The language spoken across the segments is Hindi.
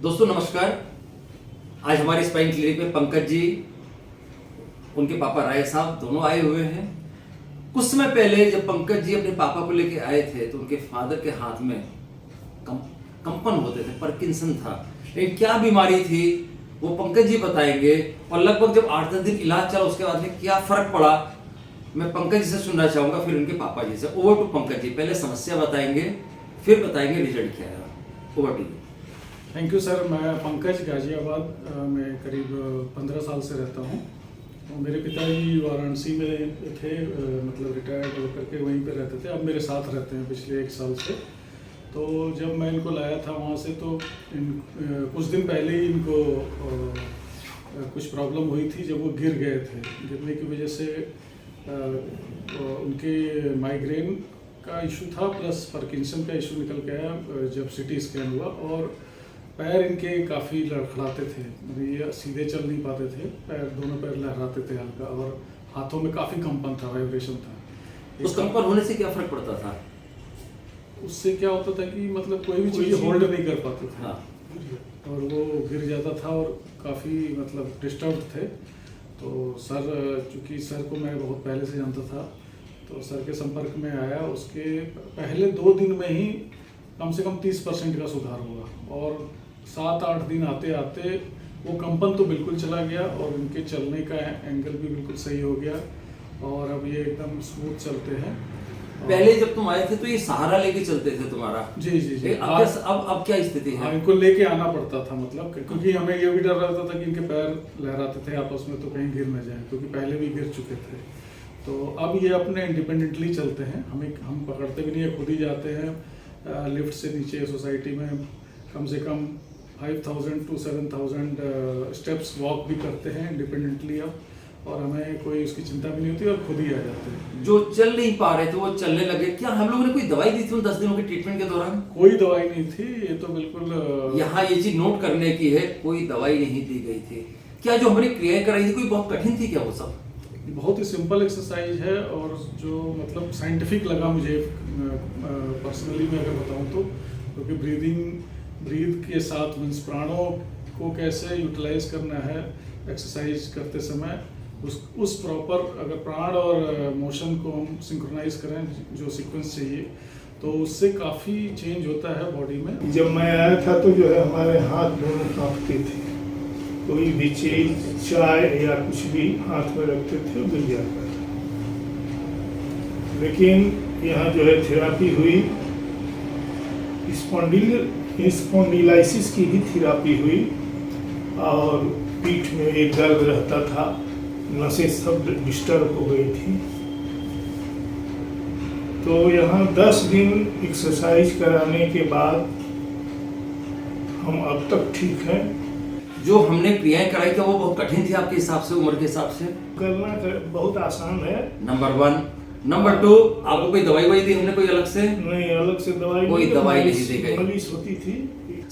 दोस्तों नमस्कार। आज हमारे स्पाइन क्लिनिक में पंकज जी, उनके पापा राय साहब दोनों आए हुए हैं। कुछ समय पहले जब पंकज जी अपने पापा को लेके आए थे तो उनके फादर के हाथ में कंपन होते थे, पार्किंसन था। लेकिन क्या बीमारी थी वो पंकज जी बताएंगे, और लगभग जब 8-10 दिन इलाज चला उसके बाद में क्या फर्क पड़ा मैं पंकज जी से सुनना चाहूंगा, फिर उनके पापा जी से। ओवर टू पंकज जी, पहले समस्या बताएंगे फिर बताएंगे रिजल्ट क्या है। Over to. Thank you sir. मैं पंकज गाजियाबाद में करीब 15 साल से रहता हूँ। मेरे पिताजी वाराणसी में थे, मतलब रिटायर्ड होकर के वहीं पे रहते थे। अब मेरे साथ रहते हैं पिछले 1 साल से। तो जब मैं इनको लाया था वहाँ से तो कुछ दिन पहले ही इनको कुछ प्रॉब्लम हुई थी जब वो गिर गए थे। गिरने की वजह से उनके माइग्रेन का इशू था प्लस पार्किंसन का इशू निकल के आया जब सीटी स्कैन हुआ। और पैर इनके काफ़ी लड़खड़ाते थे, ये सीधे चल नहीं पाते थे, दोनों पैर लहराते थे हल्का, और हाथों में काफ़ी कंपन था, वाइब्रेशन था। उस कंपन होने से क्या फर्क पड़ता था? उससे क्या होता था कि मतलब कोई भी चीज़ होल्ड नहीं कर पाते थे। हाँ। और वो गिर जाता था और काफ़ी मतलब डिस्टर्ब थे। तो सर, चूँकि सर को मैं बहुत पहले से जानता था तो सर के संपर्क में आया। उसके पहले 2 दिन में ही कम से कम 30% का सुधार हुआ, और 7-8 दिन आते आते वो कंपन तो बिल्कुल चला गया और उनके चलने का एंगल भी बिल्कुल सही हो गया, और अब ये एकदम स्मूथ चलते हैं। पहले जब तुम आए थे तो ये सहारा लेके चलते थे तुम्हारा? जी जी जी। अब क्या स्थिति है? इनको लेके आना पड़ता था, मतलब क्योंकि हमें ये भी डर रहता था कि इनके पैर लहराते थे आपस में तो कहीं गिर न जाए, क्योंकि पहले भी गिर चुके थे। तो अब ये अपने इंडिपेंडेंटली चलते हैं, हम पकड़ते भी नहीं है, खुद ही जाते हैं। लिफ्ट से नीचे सोसाइटी में कम से कम 5000 to 7000 स्टेप्स वॉक भी करते हैं इंडिपेंडेंटली अब, और हमें कोई उसकी चिंता भी नहीं होती और खुद ही आ जाते हैं। जो चल नहीं पा रहे थे वो चलने लगे। क्या हम लोगों ने कोई दवाई दी थी उन 10 दिनों के ट्रीटमेंट के दौरान? कोई दवाई नहीं थी, ये तो बिल्कुल यहाँ ये चीज नोट करने की है, कोई दवाई नहीं दी गई थी। क्या जो हमने क्रियाएं कराई थी कोई बहुत कठिन थी क्या वो सब? बहुत ही सिंपल एक्सरसाइज है, और जो मतलब साइंटिफिक लगा मुझे पर्सनली मैं अगर बताऊं तो, क्योंकि ब्रीद के साथ मीन्स प्राणों को कैसे यूटिलाइज करना है एक्सरसाइज करते समय, उस प्रॉपर अगर प्राण और मोशन को हम सिंक्रोनाइज करें जो सीक्वेंस चाहिए, तो उससे काफ़ी चेंज होता है बॉडी में। जब मैं आया था तो जो है हमारे हाथ दोनों कांपते थे, कोई भी चीज चाय या कुछ भी हाथ में रखते थे गिर जाता था। लेकिन यहाँ जो है थेरापी हुई, स्पॉन्डिलाइसिस की भी थेरापी हुई, और पीठ में एक दर्द रहता था, नसें सब डिस्टर्ब हो गई थी। तो यहाँ 10 दिन एक्सरसाइज कराने के बाद हम अब तक ठीक हैं। जो हमने क्रियाएं कराई क्या वो बहुत कठिन थी आपके हिसाब से, उम्र के हिसाब से? करना बहुत आसान है, नंबर 1। नंबर 2, आपको कोई दवाई दी हमने कोई अलग से? नहीं, अलग से दवाई कोई दवाई नहीं दी गई। मालिश होती थी।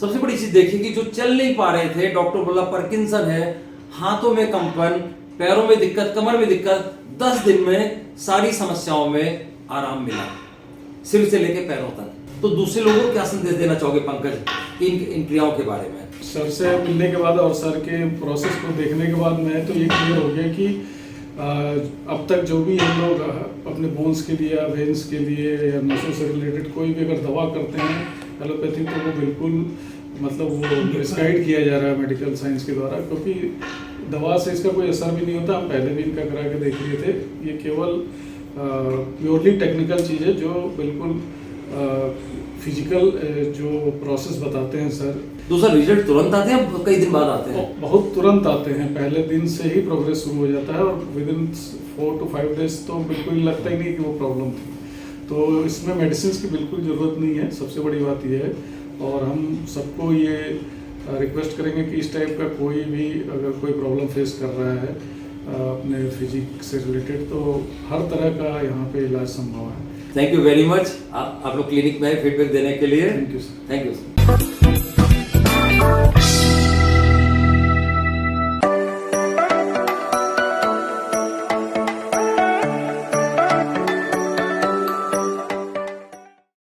सबसे बड़ी चीज देखिए कि जो चल नहीं पा रहे थे, डॉक्टर बोला पार्किंसन है, हाथों में कंपन, पैरों में दिक्कत, कमर में दिक्कत, 10 दिन में सारी समस्याओं में आराम मिला, सिर से लेके पैरों तक। तो दूसरे लोगों को क्या संदेश देना चाहोगे पंकज इन क्रियाओं के बारे में? सर से मिलने के बाद और सर के प्रोसेस को देखने के बाद मैं तो ये क्लियर हो गया कि अब तक जो भी हम लोग अपने बोन्स के लिए या वेन्स के लिए या नसों से रिलेटेड कोई भी अगर दवा करते हैं एलोपैथी, तो वो बिल्कुल मतलब वो प्रिस्क्राइब किया जा रहा है मेडिकल साइंस के द्वारा, क्योंकि दवा से इसका कोई असर भी नहीं होता। हम पहले भी इनका करा के देख लिए थे। ये केवल प्योरली टेक्निकल चीज़ है जो बिल्कुल फिजिकल जो प्रोसेस बताते हैं सर। दूसरा रिजल्ट तुरंत आते हैं, कई दिन बाद आते हैं? बहुत तुरंत आते हैं, पहले दिन से ही प्रोग्रेस शुरू हो जाता है, और विदिन 4 to 5 डेज तो बिल्कुल लगता ही नहीं कि वो प्रॉब्लम थी। तो इसमें मेडिसिन की बिल्कुल ज़रूरत नहीं है, सबसे बड़ी बात यह है। और हम सबको ये रिक्वेस्ट करेंगे कि इस टाइप का कोई भी अगर कोई प्रॉब्लम फेस कर रहा है अपने फिजिक से रिलेटेड, तो हर तरह का यहाँ पे इलाज संभव है। Thank you very much. आप लोग क्लिनिक में फीडबैक देने के लिए। Thank you sir. Thank you sir.